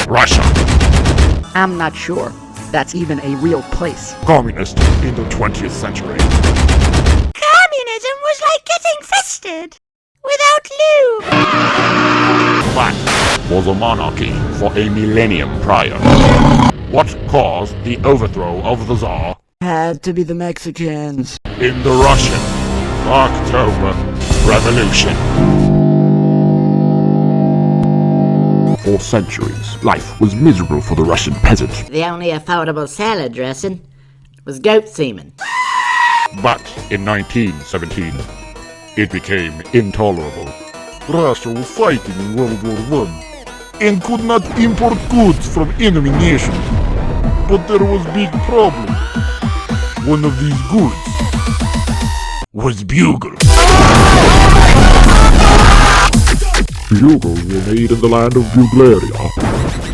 Russia. I'm not sure that's even a real place. Communist in the 20th century. Communism was like getting fisted without lube. That was a monarchy for a millennium prior. What caused the overthrow of the Tsar? Had to be the Mexicans. In the Russian October Revolution. For centuries, life was miserable for the Russian peasant. The only affordable salad dressing was goat semen. But in 1917, it became intolerable. Russia was fighting in World War I and could not import goods from enemy nations. But there was big problem. One of these goods was bugles. Bugles were made in the land of Bulgaria,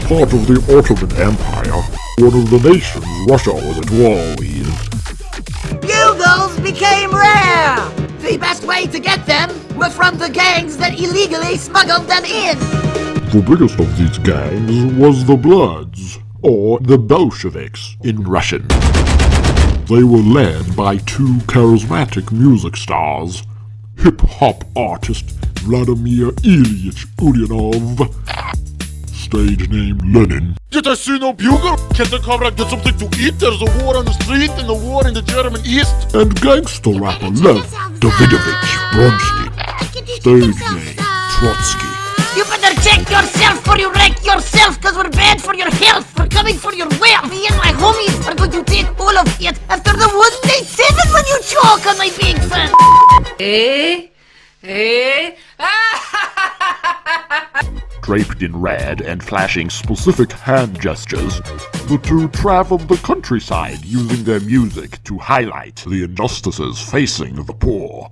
part of the Ottoman Empire, one of the nations Russia was at war with. Bugles became rare! The best way to get them were from the gangs that illegally smuggled them in. The biggest of these gangs was the Bloods, or the Bolsheviks in Russian. They were led by two charismatic music stars, hip-hop artist Vladimir Ilyich Ulyanov, stage name Lenin. Did I see no bugle? Can't I come and get something to eat? There's a war on the street and a war in the German East. And gangster rapper Lev Davidovich Bronstein, stage name Trotsky. You better check yourself before you wreck yourself, cause we're bad for your health. We're coming for your wealth. Me and my homies are going to take all of it after the 187 when you choke on my big fan. Draped in red and flashing specific hand gestures, the two traveled the countryside using their music to highlight the injustices facing the poor.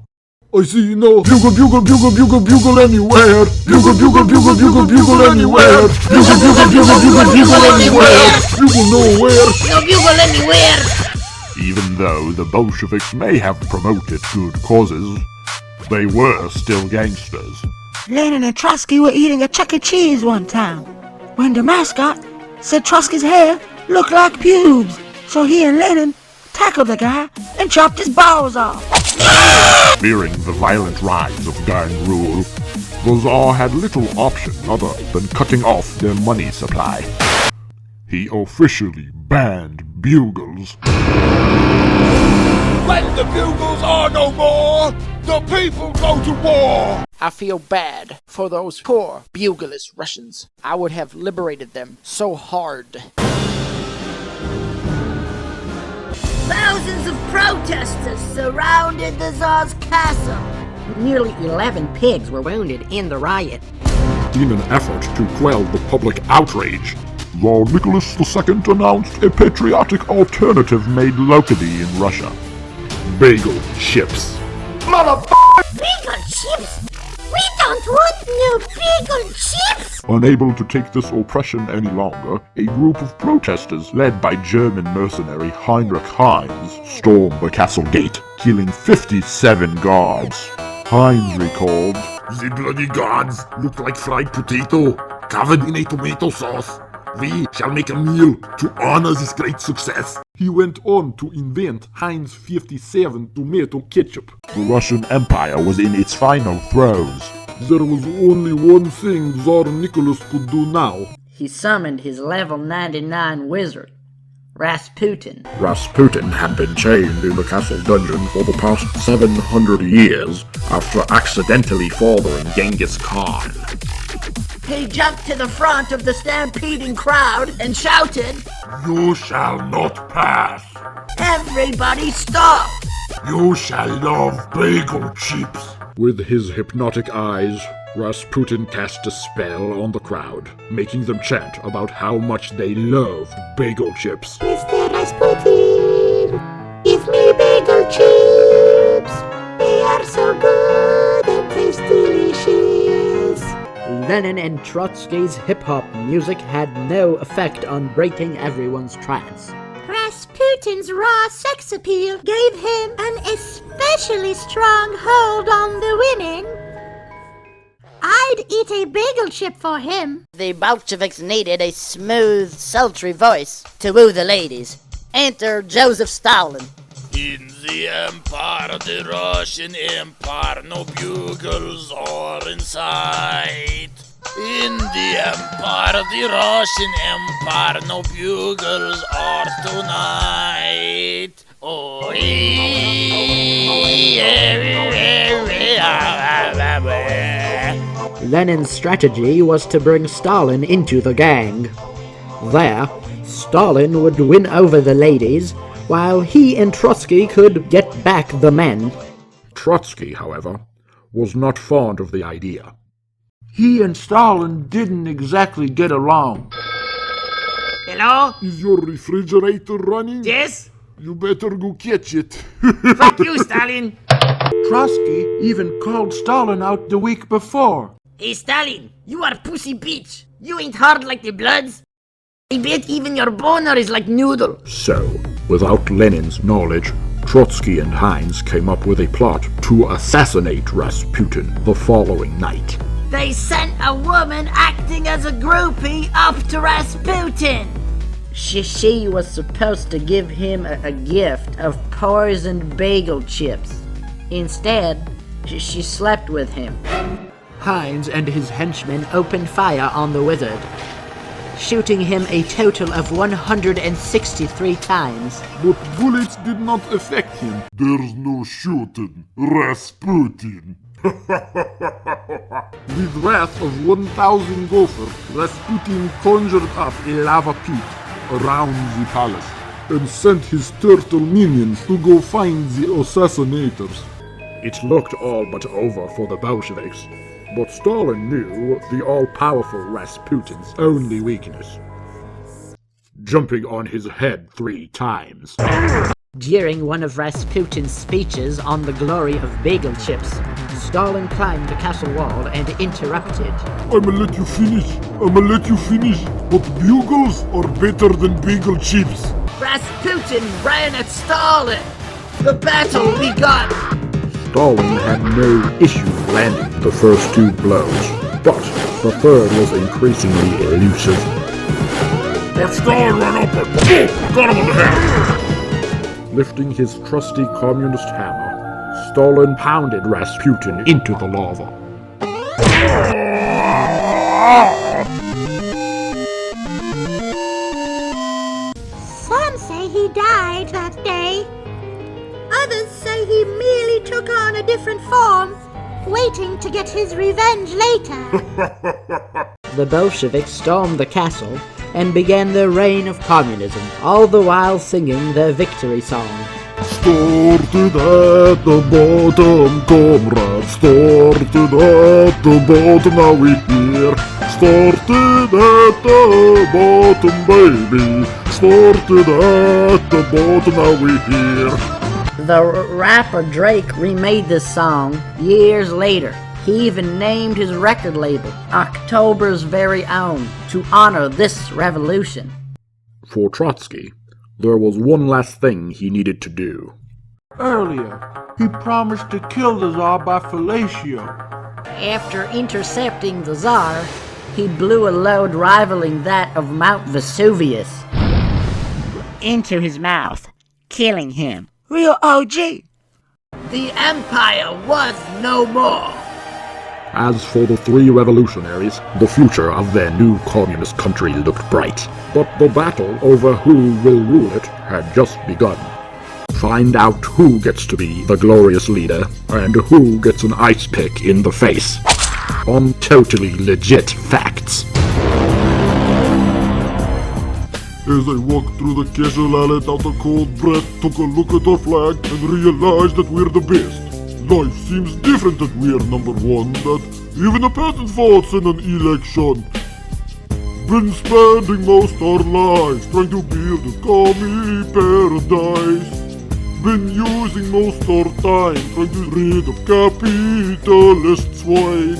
I see no bugle, bugle, bugle, bugle, bugle anywhere. Bugle, bugle, bugle, bugle, bugle anywhere. Bugle, bugle, bugle, bugle, bugle anywhere. Bugle nowhere. No bugle anywhere. Even though the Bolsheviks may have promoted good causes, they were still gangsters. Lenin and Trotsky were eating at Chuck E. Cheese one time, when the mascot said Trotsky's hair looked like pubes. So he and Lenin tackled the guy and chopped his balls off. Fearing the violent rise of gang rule, the Tsar had little option other than cutting off their money supply. He officially banned bugles. When the bugles are no more, the people go to war. I feel bad for those poor bugleless Russians. I would have liberated them so hard. Thousands of protesters surrounded the Tsar's castle. Nearly 11 pigs were wounded in the riot. In an effort to quell the public outrage, Tsar Nicholas II announced a patriotic alternative made locally in Russia. Bagel chips. Bagel chips? We don't want no bagel chips! Unable to take this oppression any longer, a group of protesters led by German mercenary Heinrich Heinz stormed the castle gate, killing 57 guards. Heinz recalled, The bloody guards look like fried potato, covered in a tomato sauce. We shall make a meal to honor this great success. He went on to invent Heinz 57 tomato ketchup. the Russian Empire was in its final throes. There was only one thing Tsar Nicholas could do now. He summoned his level 99 wizard, Rasputin. Rasputin had been chained in the castle dungeon for the past 700 years after accidentally fathering Genghis Khan. He jumped to the front of the stampeding crowd and shouted, You shall not pass. "Everybody stop!" You shall love bagel chips. With his hypnotic eyes, Rasputin cast a spell on the crowd, making them chant about how much they loved bagel chips. Mr. Rasputin, give me bagel chips. They are so good and taste delicious. Lenin and Trotsky's hip-hop music had no effect on breaking everyone's trance. Rasputin's raw sex appeal gave him an especially strong hold on the women. I'd eat a bagel chip for him. The Bolsheviks needed a smooth, sultry voice to woo the ladies. Enter Joseph Stalin. In the empire, the Russian empire, no bugles are in sight. In the empire, the Russian empire, no bugles are tonight. Oh, Lenin's strategy was to bring Stalin into the gang. There, Stalin would win over the ladies, while he and Trotsky could get back the men. Trotsky, however, was not fond of the idea. He and Stalin didn't exactly get along. Hello? Is your refrigerator running? Yes? You better go catch it. Fuck you, Stalin! Trotsky even called Stalin out the week before. Hey, Stalin, you are pussy bitch. You ain't hard like the Bloods. I bet even your boner is like noodle. So, without Lenin's knowledge, Trotsky and Heinz came up with a plot to assassinate Rasputin the following night. They sent a woman acting as a groupie up to Rasputin. She was supposed to give him a gift of poisoned bagel chips. Instead, she slept with him. Heinz and his henchmen opened fire on the wizard, shooting him a total of 163 times. But bullets did not affect him. There's no shooting Rasputin. With wrath of 1,000 gophers, Rasputin conjured up a lava pit around the palace and sent his turtle minions to go find the assassinators. It looked all but over for the Bolsheviks, but Stalin knew the all-powerful Rasputin's only weakness: jumping on his head 3 times. During one of Rasputin's speeches on the glory of bagel chips, Stalin climbed the castle wall and interrupted. I'ma let you finish, but bugles are better than bagel chips. Rasputin ran at Stalin. The battle begun. Stalin had no issue landing the first 2 blows, but the third was increasingly elusive. But Stalin ran up and boom! Got him on the head! Lifting his trusty communist hammer, Stalin pounded Rasputin into the lava. Some say he died that day. Others say he merely took on a different form, waiting to get his revenge later. The Bolsheviks stormed the castle and began their reign of communism, all the while singing their victory song. Started at the bottom, comrades. Started at the bottom, now we here. Started at the bottom, baby. Started at the bottom, now we here. The rapper Drake remade this song years later. He even named his record label October's Very Own to honor this revolution. For Trotsky, there was one last thing he needed to do. Earlier, he promised to kill the Tsar by fellatio. After intercepting the Tsar, he blew a load rivaling that of Mount Vesuvius into his mouth, killing him. Real OG. The empire was no more. As for the 3 revolutionaries, the future of their new communist country looked bright. But the battle over who will rule it had just begun. Find out who gets to be the glorious leader and who gets an ice pick in the face. On totally legit facts. As I walked through the castle, I let out a cold breath, took a look at our flag, and realized that we're the best. Life seems different that we're number 1, that even a peasant votes in an election. Been spending most our lives trying to build a commie paradise. Been using most our time trying to rid of capitalist swine.